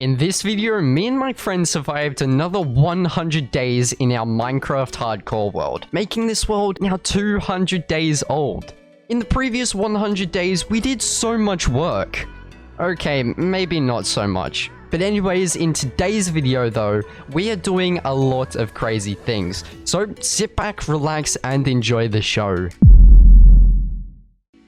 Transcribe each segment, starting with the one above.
In this video, me and my friend survived another 100 days in our Minecraft hardcore world, making this world now 200 days old. In the previous 100 days, we did so much work. Okay, maybe not so much. But anyways, in today's video though, we are doing a lot of crazy things. So sit back, relax, and enjoy the show.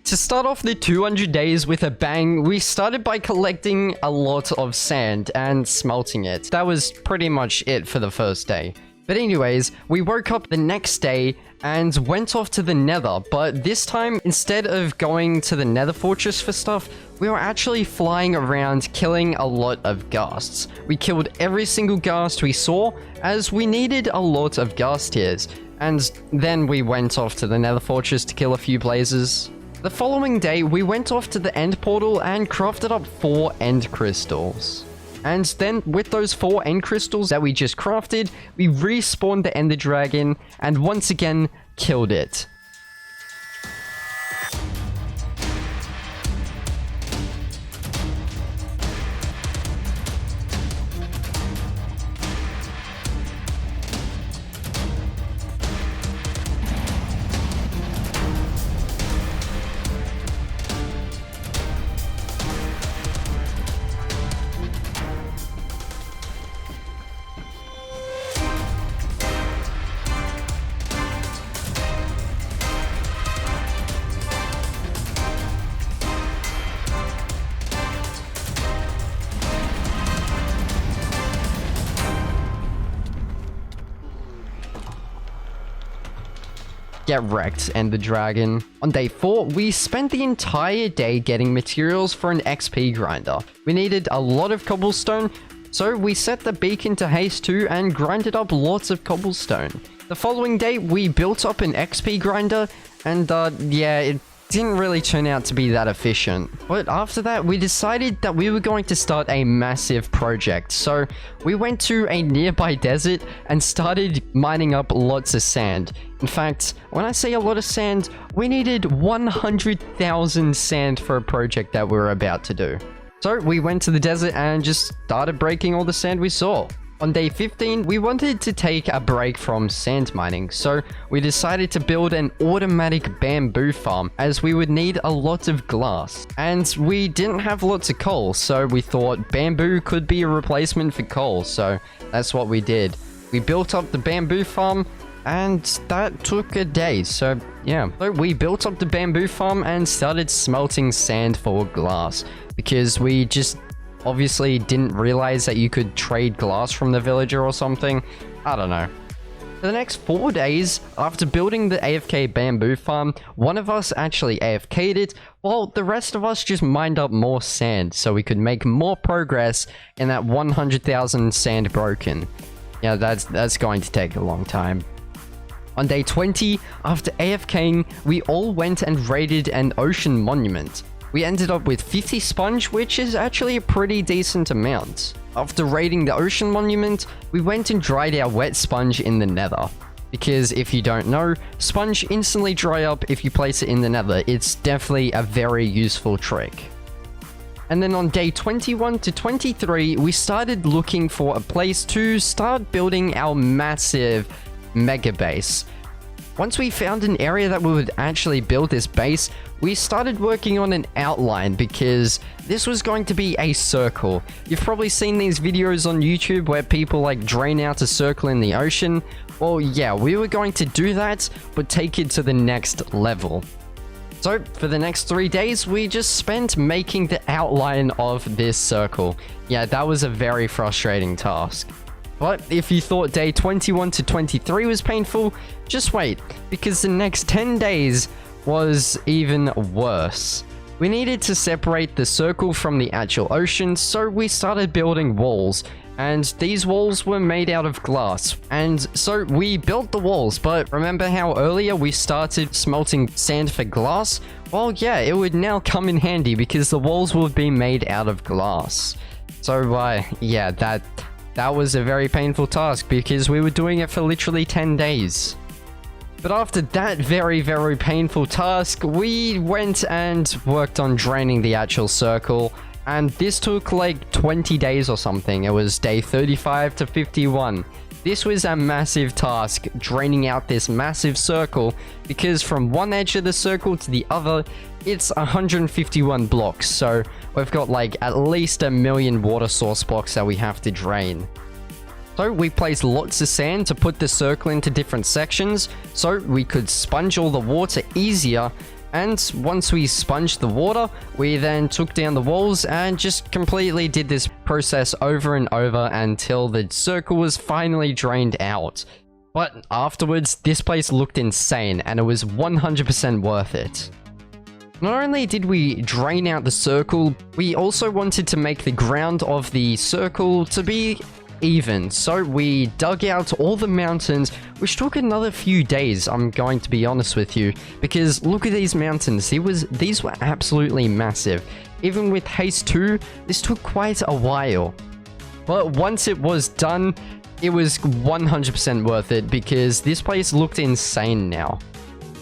To start off the 200 days with a bang, we started by collecting a lot of sand and smelting it. That was pretty much it for the first day. But anyways, we woke up the next day and went off to the nether, but this time, instead of going to the nether fortress for stuff, we were actually flying around killing a lot of ghasts. We killed every single ghast we saw, as we needed a lot of ghast tears, and then we went off to the nether fortress to kill a few blazes. The following day, we went off to the end portal and crafted up 4 end crystals. And then, with those 4 end crystals that we just crafted, we respawned the ender dragon and once again killed it. Get wrecked, Ender Dragon. On day 4, we spent the entire day getting materials for an XP grinder. We needed a lot of cobblestone, so we set the beacon to haste 2 and grinded up lots of cobblestone. The following day, we built up an XP grinder, and yeah, it didn't really turn out to be that efficient. But after that, we decided that we were going to start a massive project. So we went to a nearby desert and started mining up lots of sand. In fact, when I say a lot of sand, we needed 100,000 sand for a project that we were about to do. So we went to the desert and just started breaking all the sand we saw. On day 15, we wanted to take a break from sand mining, so we decided to build an automatic bamboo farm, as we would need a lot of glass. And we didn't have lots of coal, so we thought bamboo could be a replacement for coal, so that's what we did. We built up the bamboo farm, and that took a day, so yeah. So we built up the bamboo farm and started smelting sand for glass, because we just obviously didn't realize that you could trade glass from the villager or something. I don't know. For the next 4 days, after building the AFK bamboo farm, one of us actually AFK'd it, while the rest of us just mined up more sand so we could make more progress in that 100,000 sand broken. Yeah, that's going to take a long time. On day 20, after AFKing, we all went and raided an ocean monument. We ended up with 50 sponge, which is actually a pretty decent amount. After raiding the ocean monument, we went and dried our wet sponge in the nether. Because if you don't know, sponge instantly dry up if you place it in the nether. It's definitely a very useful trick. And then on day 21 to 23, we started looking for a place to start building our massive mega base. Once we found an area that we would actually build this base, we started working on an outline because this was going to be a circle. You've probably seen these videos on YouTube where people like drain out a circle in the ocean. Well, yeah, we were going to do that, but take it to the next level. So for the next 3 days, we just spent making the outline of this circle. Yeah, that was a very frustrating task. But if you thought day 21 to 23 was painful, just wait, because the next 10 days was even worse. We needed to separate the circle from the actual ocean, so we started building walls, and these walls were made out of glass. And so we built the walls, but remember how earlier we started smelting sand for glass? Well, yeah, it would now come in handy because the walls would be made out of glass. So, yeah, that was a very painful task because we were doing it for literally 10 days. But after that very, very painful task, we went and worked on draining the actual circle. And this took like 20 days or something. It was day 35 to 51. This was a massive task, draining out this massive circle, because from one edge of the circle to the other, it's 151 blocks, so we've got like at least 1 million water source blocks that we have to drain. So we placed lots of sand to put the circle into different sections, so we could sponge all the water easier. And once we sponged the water, we then took down the walls and just completely did this process over and over until the circle was finally drained out. But afterwards, this place looked insane and it was 100% worth it. Not only did we drain out the circle, we also wanted to make the ground of the circle to be even, so we dug out all the mountains, which took another few days, I'm going to be honest with you, because look at these mountains. These were absolutely massive. Even with Haste 2, this took quite a while. But once it was done, it was 100% worth it, because this place looked insane now.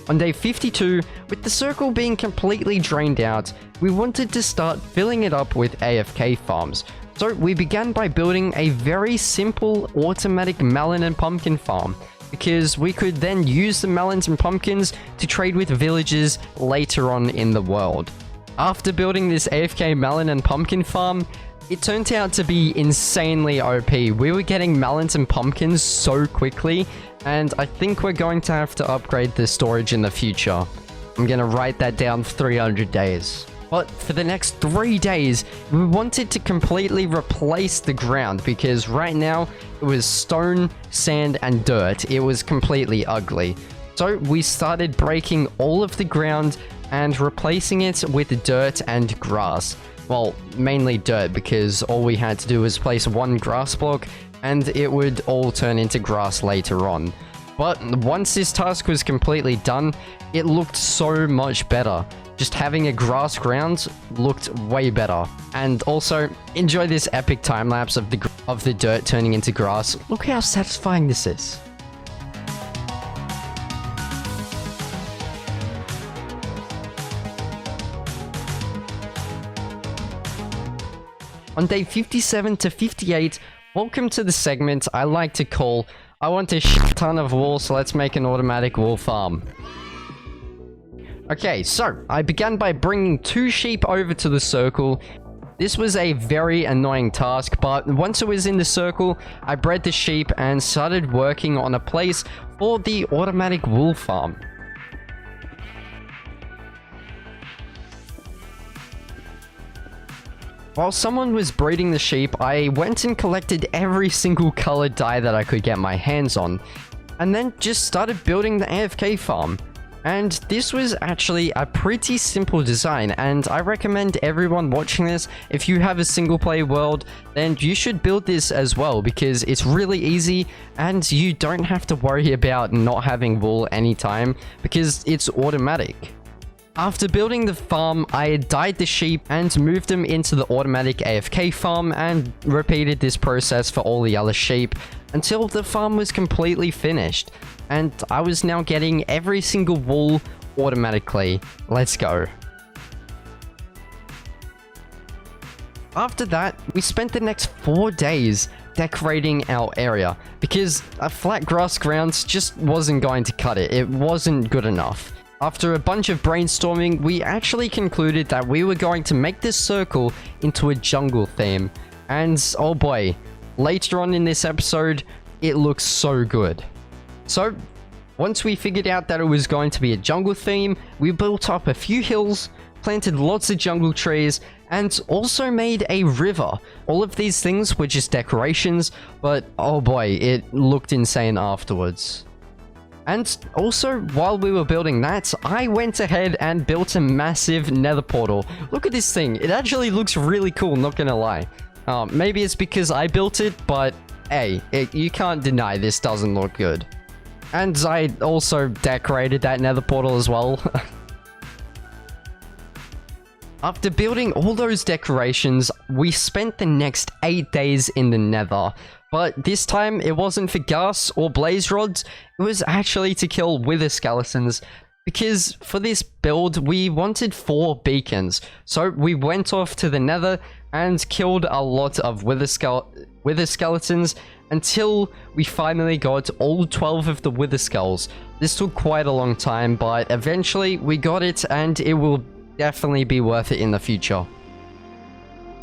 On day 52, with the circle being completely drained out, we wanted to start filling it up with AFK farms. So we began by building a very simple automatic melon and pumpkin farm, because we could then use the melons and pumpkins to trade with villagers later on in the world. After building this AFK melon and pumpkin farm, it turned out to be insanely OP. We were getting melons and pumpkins so quickly, and I think we're going to have to upgrade the storage in the future. I'm gonna write that down for 300 days. But for the next 3 days, we wanted to completely replace the ground, because right now it was stone, sand, and dirt. It was completely ugly. So we started breaking all of the ground and replacing it with dirt and grass. Well, mainly dirt, because all we had to do was place one grass block and it would all turn into grass later on. But once this task was completely done, it looked so much better. Just having a grass ground looked way better. And also, enjoy this epic time lapse of the dirt turning into grass. Look how satisfying this is. On day 57 to 58, welcome to the segment I like to call I want a shit ton of wool, so let's make an automatic wool farm. Okay, so I began by bringing 2 sheep over to the circle. This was a very annoying task, but once it was in the circle, I bred the sheep and started working on a place for the automatic wool farm. While someone was breeding the sheep, I went and collected every single colored dye that I could get my hands on, and then just started building the AFK farm. And this was actually a pretty simple design, and I recommend everyone watching this, if you have a single player world, then you should build this as well, because it's really easy and you don't have to worry about not having wool anytime, because it's automatic. After building the farm, I dyed the sheep and moved them into the automatic AFK farm, and repeated this process for all the other sheep until the farm was completely finished. And I was now getting every single wool automatically. Let's go. After that, we spent the next 4 days decorating our area, because a flat grass ground just wasn't going to cut it. It wasn't good enough. After a bunch of brainstorming, we actually concluded that we were going to make this circle into a jungle theme. And oh boy, later on in this episode, it looks so good. So, once we figured out that it was going to be a jungle theme, we built up a few hills, planted lots of jungle trees, and also made a river. All of these things were just decorations, but oh boy, it looked insane afterwards. And also, while we were building that, I went ahead and built a massive nether portal. Look at this thing. It actually looks really cool, not gonna lie. Maybe it's because I built it, but hey, you can't deny this doesn't look good. And I also decorated that nether portal as well. After building all those decorations, we spent the next 8 days in the nether. But this time, it wasn't for gas or blaze rods, it was actually to kill wither skeletons, because for this build, we wanted 4 beacons. So we went off to the nether and killed a lot of wither skeletons until we finally got all 12 of the wither skulls. This took quite a long time, but eventually we got it, and it will definitely be worth it in the future.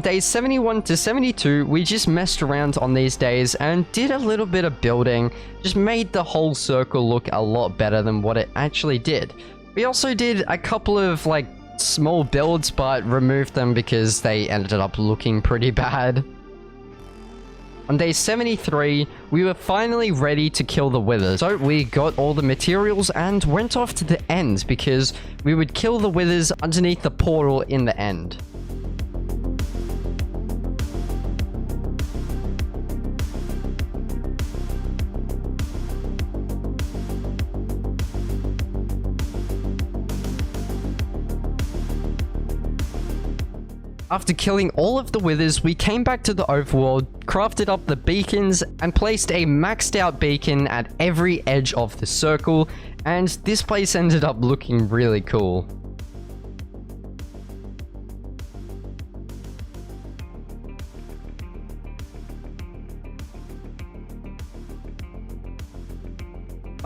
Days 71 to 72, we just messed around on these days and did a little bit of building, just made the whole circle look a lot better than what it actually did. We also did a couple of like small builds, but removed them because they ended up looking pretty bad. On day 73, we were finally ready to kill the withers. So we got all the materials and went off to the end because we would kill the withers underneath the portal in the end. After killing all of the withers, we came back to the overworld, crafted up the beacons, and placed a maxed out beacon at every edge of the circle, and this place ended up looking really cool.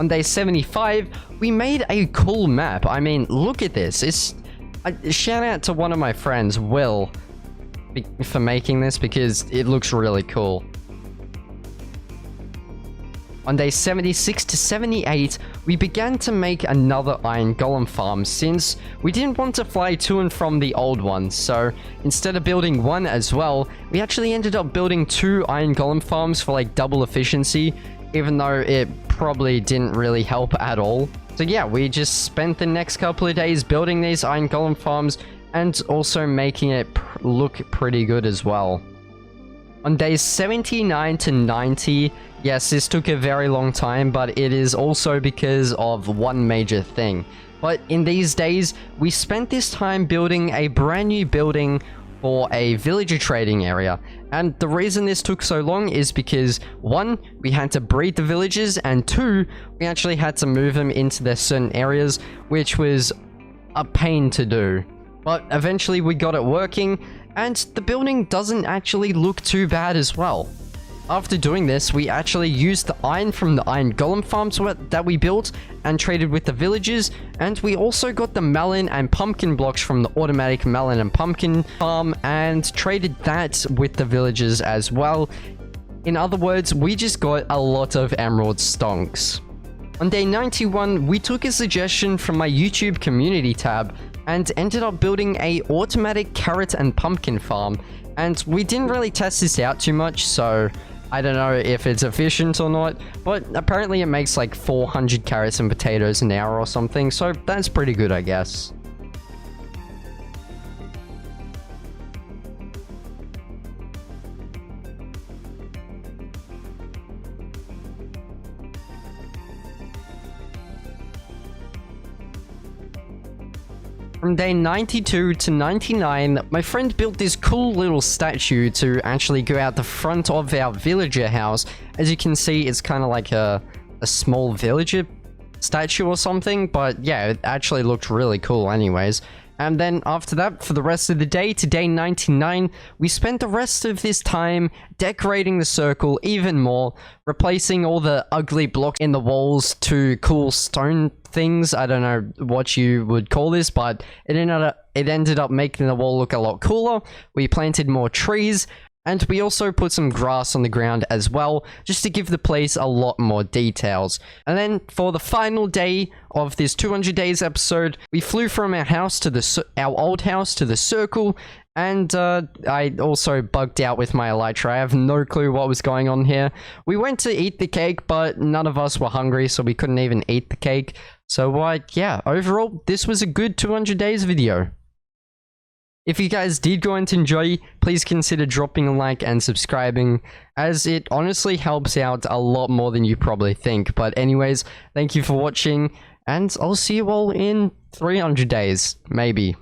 On day 75, we made a cool map. I mean, look at this. Shout out to one of my friends, Will, for making this because it looks really cool. On day 76 to 78, we began to make another iron golem farm since we didn't want to fly to and from the old one. So instead of building one as well, we actually ended up building 2 iron golem farms for like double efficiency, even though it probably didn't really help at all. So yeah, we just spent the next couple of days building these iron golem farms and also making it look pretty good as well. On days 79 to 90, yes, this took a very long time, but it is also because of one major thing. But in these days, we spent this time building a brand new building for a villager trading area. And the reason this took so long is because 1, we had to breed the villagers, and 2, we actually had to move them into their certain areas, which was a pain to do. But eventually we got it working, and the building doesn't actually look too bad as well. After doing this, we actually used the iron from the iron golem farms that we built and traded with the villagers, and we also got the melon and pumpkin blocks from the automatic melon and pumpkin farm and traded that with the villagers as well. In other words, we just got a lot of emerald stonks. On day 91, we took a suggestion from my YouTube community tab and ended up building a automatic carrot and pumpkin farm, and we didn't really test this out too much, so I don't know if it's efficient or not, but apparently it makes like 400 carrots and potatoes an hour or something, so that's pretty good, I guess. From day 92 to 99, my friend built this cool little statue to actually go out the front of our villager house. As you can see, it's kind of like a small villager statue or something, but yeah, it actually looked really cool anyways. And then after that, for the rest of the day, to day 99, we spent the rest of this time decorating the circle even more, replacing all the ugly blocks in the walls to cool stone things. I don't know what you would call this, but it ended up making the wall look a lot cooler. We planted more trees, and we also put some grass on the ground as well, just to give the place a lot more details. And then for the final day of this 200 days episode, we flew from our house to our old house to the circle, and I also bugged out with my elytra. I have no clue what was going on here. We went to eat the cake, but none of us were hungry, so we couldn't even eat the cake. So yeah, overall, this was a good 200 days video. If you guys did go on to enjoy, please consider dropping a like and subscribing, as it honestly helps out a lot more than you probably think. But anyways, thank you for watching, and I'll see you all in 300 days, maybe.